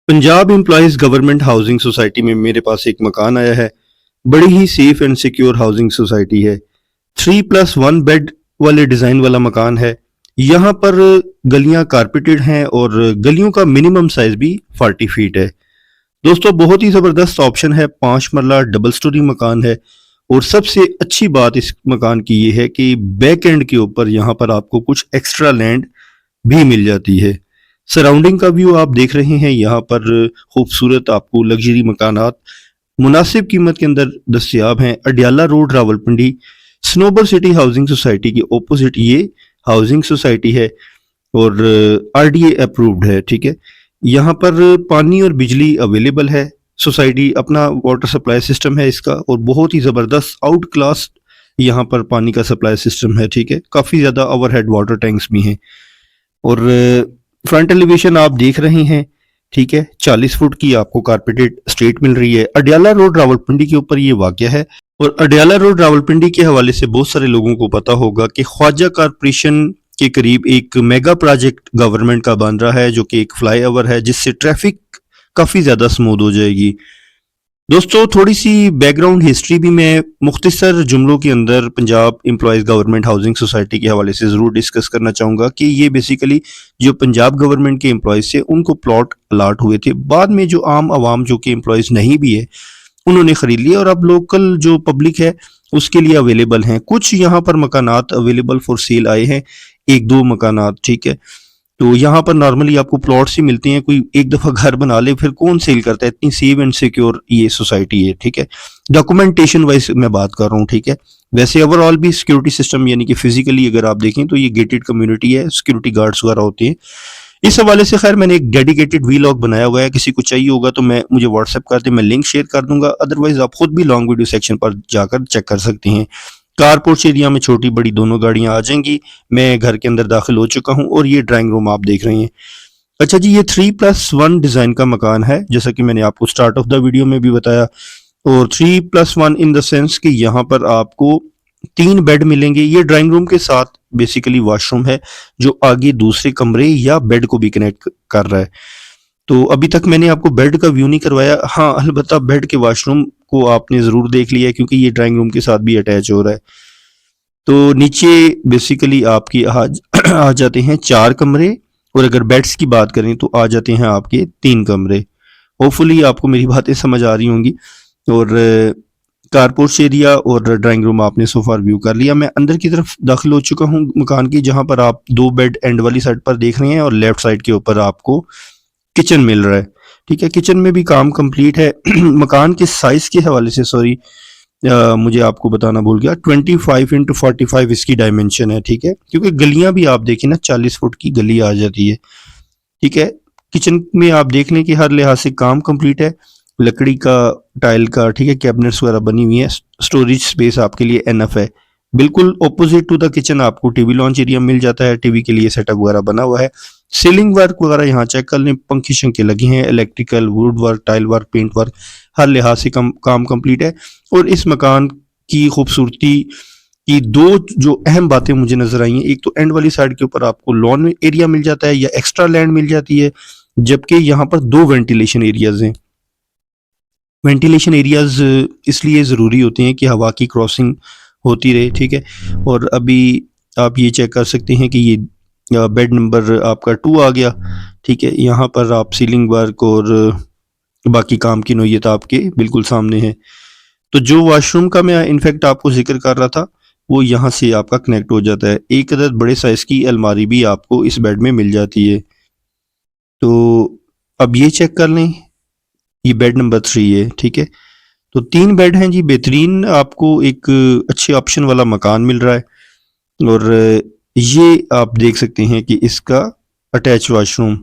Punjab employees government housing society में मेरे पास एक मकान आया है। बड़ी ही safe and secure housing society है। 3+1 बेड वाले डिज़ाइन वाला मकान है। यहाँ पर गलियाँ कारपेटेड हैं और गलियों का मिनिमम साइज़ भी 40 फीट है। दोस्तों बहुत ही ज़बरदस्त ऑप्शन है। 5 मरला डबल स्टोरी मकान है और सबसे अच्छी बात इस मकान की ये है कि बैक एंड के ऊपर यहाँ पर आपको कुछ एक्स्ट्रा लैंड भी मिल जाती है। सराउंडिंग का व्यू आप देख रहे हैं। यहाँ पर खूबसूरत आपको लग्जरी मकानात मुनासिब कीमत के अंदर दस्तयाब हैं। Adiala road Rawalpindi Snobar city housing society के ऑपोजिट ये हाउसिंग सोसाइटी है और आरडीए अप्रूव्ड है। ठीक है, यहाँ पर पानी और बिजली अवेलेबल है। सोसाइटी अपना वाटर सप्लाई सिस्टम है इसका और बहुत ही ज़बरदस्त आउट क्लास यहाँ पर पानी का सप्लाई सिस्टम है। ठीक है, काफ़ी ज़्यादा ओवरहेड वाटर टैंक्स भी हैं और फ्रंट एलिवेशन आप देख रहे हैं। ठीक है, 40 फुट की आपको कारपेटेड स्ट्रीट मिल रही है। अडियाला रोड रावलपिंडी के ऊपर ये वाक़या है और अडियाला रोड रावलपिंडी के हवाले से बहुत सारे लोगों को पता होगा कि ख्वाजा कारपोरेशन के करीब एक मेगा प्रोजेक्ट गवर्नमेंट का बन रहा है जो कि एक फ्लाईओवर है जिससे ट्रैफिक काफ़ी ज़्यादा स्मूथ हो जाएगी। दोस्तों थोड़ी सी बैकग्राउंड हिस्ट्री भी मैं मुख्तसर जुमलों के अंदर Punjab employees government housing society के हवाले से ज़रूर डिस्कस करना चाहूँगा कि ये बेसिकली जो पंजाब गवर्नमेंट के एम्प्लॉयज़ थे उनको प्लॉट अलाट हुए थे। बाद में जो आम आवाम जो कि एम्प्लॉयज़ नहीं भी है उन्होंने ख़रीद लिया और अब लोकल जो पब्लिक है उसके लिए अवेलेबल हैं। कुछ यहाँ पर मकानात अवेलेबल फॉर सेल आए हैं, 1-2 मकानात। ठीक है, तो यहाँ पर नॉर्मली आपको प्लॉट्स ही मिलते हैं। कोई एक दफ़ा घर बना ले फिर कौन सेल करता है, इतनी सेफ एंड सिक्योर ये सोसाइटी है। ठीक है, डॉक्यूमेंटेशन वाइज मैं बात कर रहा हूँ। ठीक है, वैसे ओवरऑल भी सिक्योरिटी सिस्टम यानी कि फिजिकली अगर आप देखें तो ये गेटेड कम्युनिटी है, सिक्योरिटी गार्ड्स वगैरह होते हैं। इस हवाले से खैर मैंने एक डेडिकेटेड वीलॉग बनाया हुआ है, किसी को चाहिए होगा तो मैं मुझे व्हाट्सएप कर दे, मैं लिंक शेयर कर दूंगा। अदरवाइज आप खुद भी लॉन्ग वीडियो सेक्शन पर जाकर चेक कर सकते हैं। कारपोर्च एरिया में छोटी बड़ी दोनों गाड़ियां आ जाएंगी। मैं घर के अंदर दाखिल हो चुका हूं और ये ड्राइंग रूम आप देख रहे हैं। अच्छा जी, ये 3+1 डिजाइन का मकान है जैसा कि मैंने आपको स्टार्ट ऑफ द वीडियो में भी बताया। और 3+1 इन द सेंस कि यहाँ पर आपको 3 बेड मिलेंगे। ये ड्राइंग रूम के साथ बेसिकली वॉशरूम है जो आगे दूसरे कमरे या बेड को भी कनेक्ट कर रहा है। तो अभी तक मैंने आपको बेड का व्यू नहीं करवाया। हाँ, अलबत्ता बेड के वॉशरूम को आपने ज़रूर देख लिया है क्योंकि ये ड्राइंग रूम के साथ भी अटैच हो रहा है। तो नीचे बेसिकली आपकी आ जाते हैं 4 कमरे और अगर बेड्स की बात करें तो आ जाते हैं आपके 3 कमरे। होपफुली आपको मेरी बातें समझ आ रही होंगी। और कारपोर्च एरिया और ड्राइंग रूम आपने सो फार व्यू कर लिया। मैं अंदर की तरफ दाखिल हो चुका हूँ मकान की, जहाँ पर आप 2 बेड एंड वाली साइड पर देख रहे हैं और लेफ्ट साइड के ऊपर आपको किचन मिल रहा है। ठीक है, किचन में भी काम कंप्लीट है। मकान के साइज के हवाले से सॉरी मुझे आपको बताना भूल गया, 25x45 इसकी डायमेंशन है। ठीक है, क्योंकि गलियां भी आप देखें ना 40 फुट की गली आ जाती है। ठीक है, किचन में आप देख लें कि हर लिहाज से काम कंप्लीट है। लकड़ी का टाइल का, ठीक है, कैबिनेट्स वगैरह बनी हुई है। स्टोरेज स्पेस आपके लिए एनफ है। बिल्कुल ऑपोजिट टू द किचन आपको टीवी लॉन्च एरिया मिल जाता है। टीवी के लिए सेटअप वगैरह बना हुआ है। सीलिंग वर्क वगैरह यहाँ चेक कर लें, पंखे शंखे लगे हैं, electrical, wood work, tile work, paint work, हर लिहाज से काम कंप्लीट है। और इस मकान की खूबसूरती की 2 जो अहम बातें मुझे नजर आई हैं, एक तो एंड वाली साइड के ऊपर आपको लॉन एरिया मिल जाता है या एक्स्ट्रा लैंड मिल जाती है, जबकि यहाँ पर 2 वेंटिलेशन एरियाज हैं। वेंटिलेशन एरियाज इसलिए ज़रूरी होते हैं कि हवा की क्रॉसिंग होती रहे। ठीक है, और अभी आप ये चेक कर सकते हैं कि ये बेड नंबर आपका 2 आ गया। ठीक है, यहाँ पर आप सीलिंग वर्क और बाकी काम की नोयत आपके बिल्कुल सामने है। तो जो वॉशरूम का मैं इनफैक्ट आपको जिक्र कर रहा था वो यहाँ से आपका कनेक्ट हो जाता है। एक अदद बड़े साइज़ की अलमारी भी आपको इस बेड में मिल जाती है। तो अब ये चेक कर लें, ये बेड नंबर 3 है। ठीक है, तो 3 बेड हैं जी, बेहतरीन आपको एक अच्छे ऑप्शन वाला मकान मिल रहा है। और ये आप देख सकते हैं कि इसका अटैच वॉशरूम,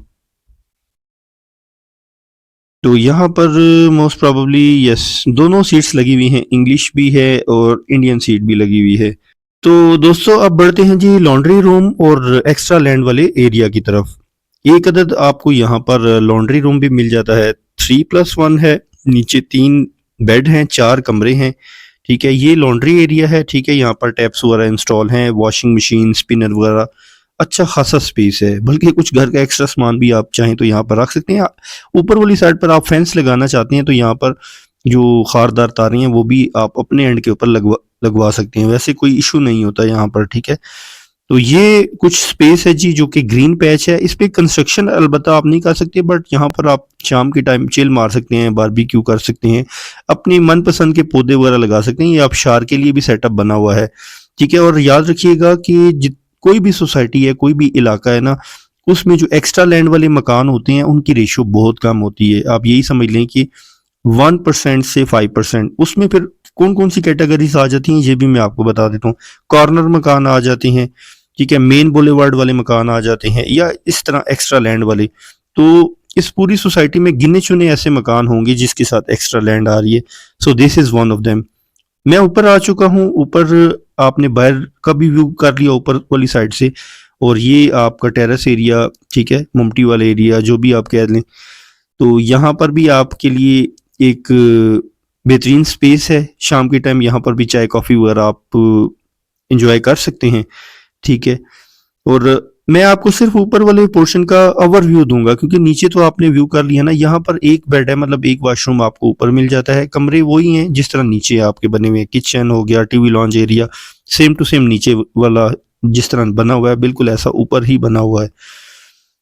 तो यहाँ पर मोस्ट प्रोबेबली यस दोनों सीट्स लगी हुई हैं, इंग्लिश भी है और इंडियन सीट भी लगी हुई है। तो दोस्तों अब बढ़ते हैं जी लॉन्ड्री रूम और एक्स्ट्रा लैंड वाले एरिया की तरफ। एक अदद आपको यहाँ पर लॉन्ड्री रूम भी मिल जाता है। 3+1 है, नीचे 3 बेड हैं, 4 कमरे हैं। ठीक है, ये लॉन्ड्री एरिया है। ठीक है, यहाँ पर टैप्स वगैरह इंस्टॉल हैं, वॉशिंग मशीन, स्पिनर वगैरह अच्छा खासा स्पेस है, बल्कि कुछ घर का एक्स्ट्रा सामान भी आप चाहें तो यहाँ पर रख सकते हैं। ऊपर वाली साइड पर आप फेंस लगाना चाहते हैं तो यहाँ पर जो खारदार तारें हैं वो भी आप अपने एंड के ऊपर लगवा सकते हैं, वैसे कोई इशू नहीं होता यहाँ पर, ठीक है। तो ये कुछ स्पेस है जी, जो कि ग्रीन पैच है। इस पे कंस्ट्रक्शन अलबत्ता आप नहीं कर सकते, बट यहाँ पर आप शाम के टाइम चिल मार सकते हैं, बारबेक्यू कर सकते हैं, अपनी मनपसंद के पौधे वगैरह लगा सकते हैं। ये आबशार के लिए भी सेटअप बना हुआ है, ठीक है। और याद रखिएगा कि कोई भी सोसाइटी है, कोई भी इलाका है ना, उसमें जो एक्स्ट्रा लैंड वाले मकान होते हैं उनकी रेशियो बहुत कम होती है। आप यही समझ लें कि 1% से 5%। उसमें फिर कौन कौन सी कैटेगरीज आ जाती हैं ये भी मैं आपको बता देता हूँ। कॉर्नर मकान आ जाते हैं, ठीक है, मेन बुलेवार्ड वाले मकान आ जाते हैं, या इस तरह एक्स्ट्रा लैंड वाले। तो इस पूरी सोसाइटी में गिने चुने ऐसे मकान होंगे जिसके साथ एक्स्ट्रा लैंड आ रही है। So this is one of them. मैं ऊपर आ चुका हूँ। ऊपर आपने बाहर का भी व्यू कर लिया ऊपर वाली साइड से, और ये आपका टेरेस एरिया, ठीक है, मुमटी वाला एरिया, जो भी आप कह लें। तो यहाँ पर भी आपके लिए एक बेहतरीन स्पेस है। शाम के टाइम यहाँ पर भी चाय कॉफ़ी वगैरह आप इंजॉय कर सकते हैं, ठीक है। और मैं आपको सिर्फ ऊपर वाले पोर्शन का ओवरव्यू दूंगा, क्योंकि नीचे तो आपने व्यू कर लिया ना। यहाँ पर एक बेड है, मतलब एक वॉशरूम आपको ऊपर मिल जाता है। कमरे वही हैं जिस तरह नीचे आपके बने हुए हैं। किचन हो गया, TV lounge area, same to same नीचे वाला जिस तरह बना हुआ है बिल्कुल ऐसा ऊपर ही बना हुआ है।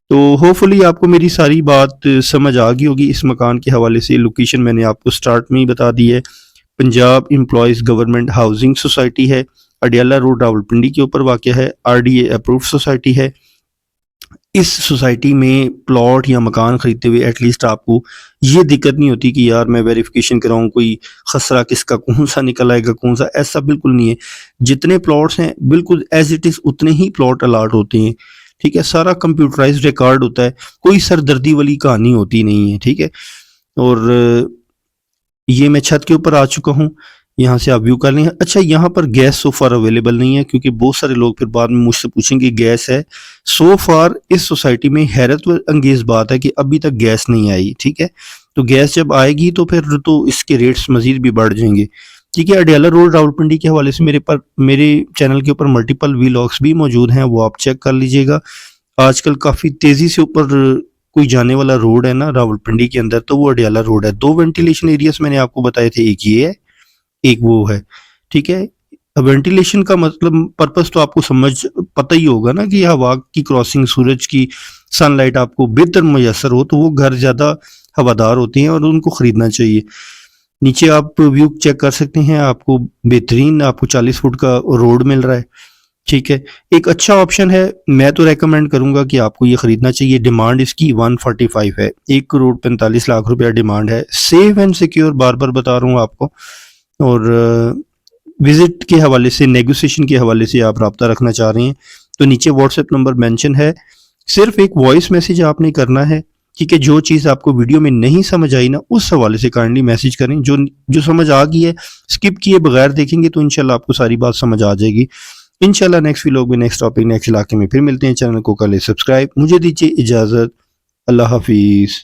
तो होपफुली आपको मेरी सारी बात समझ आ गई होगी इस मकान के हवाले से। लोकेशन मैंने आपको स्टार्ट में ही बता दी है। Punjab employees government housing society है, अडियाला रोड रावलपिंडी के ऊपर वाक़या है। आरडीए अप्रूव्ड सोसाइटी है। इस सोसाइटी में प्लॉट या मकान खरीदते हुए एटलीस्ट आपको ये दिक्कत नहीं होती कि यार मैं वेरिफिकेशन कराऊँ, कोई खसरा किसका कौन सा निकल आएगा, कौन सा, ऐसा बिल्कुल नहीं है। जितने प्लॉट्स हैं बिल्कुल एज इट इज़ उतने ही प्लॉट अलाट होते हैं, ठीक है। सारा कंप्यूटराइज्ड रिकॉर्ड होता है, कोई सरदर्दी वाली कहानी होती नहीं है, ठीक है। और ये मैं छत के ऊपर आ चुका हूँ, यहाँ से आप व्यू कर लें। अच्छा, यहाँ पर गैस सो फार अवेलेबल नहीं है, क्योंकि बहुत सारे लोग फिर बाद में मुझसे पूछेंगे गैस है। सो फार इस सोसाइटी में हैरत अंगेज बात है कि अभी तक गैस नहीं आई, ठीक है। तो गैस जब आएगी तो फिर तो इसके रेट्स मजीद भी बढ़ जाएंगे, ठीक है। अडियाला रोड रावलपिंडी के हवाले से मेरे चैनल के ऊपर मल्टीपल व्लॉग्स भी मौजूद हैं, वो आप चेक कर लीजिएगा। आजकल काफ़ी तेज़ी से ऊपर कोई जाने वाला रोड है ना रावलपिंडी के अंदर, तो वो अडियाला रोड है। 2 वेंटिलेशन एरियाज मैंने आपको बताए थे, एक ये है, एक वो है, ठीक है। वेंटिलेशन का मतलब पर्पस तो आपको पता ही होगा ना, कि हवा की क्रॉसिंग, सूरज की सनलाइट आपको बेहतर मैसर हो, तो वो घर ज़्यादा हवादार होते हैं और उनको ख़रीदना चाहिए। नीचे आप व्यू चेक कर सकते हैं, आपको बेहतरीन आपको 40 फुट का रोड मिल रहा है, ठीक है। एक अच्छा ऑप्शन है, मैं तो रेकमेंड करूंगा कि आपको ये खरीदना चाहिए। डिमांड इसकी 145 है, 1,45,00,000 रुपया डिमांड है। सेफ एंड सिक्योर, बार बार बता रहा हूँ आपको। और विजिट के हवाले से, नेगोशिएशन के हवाले से आप रब्ता रखना चाह रहे हैं तो नीचे व्हाट्सएप नंबर मेंशन है। सिर्फ एक वॉइस मैसेज आपने करना है, ठीक है। जो चीज़ आपको वीडियो में नहीं समझ आई ना, उस हवाले से काइंडली मैसेज करें। जो समझ आ गई है, स्किप किए बगैर देखेंगे तो इंशाल्लाह आपको सारी बात समझ आ जाएगी। इंशाल्लाह नेक्स्ट व्लॉग में, नेक्स्ट टॉपिक, नेक्स्ट इलाके में फिर मिलते हैं। चैनल को कर ले सब्सक्राइब। मुझे दीजिए इजाज़त। अल्लाह हाफिज़।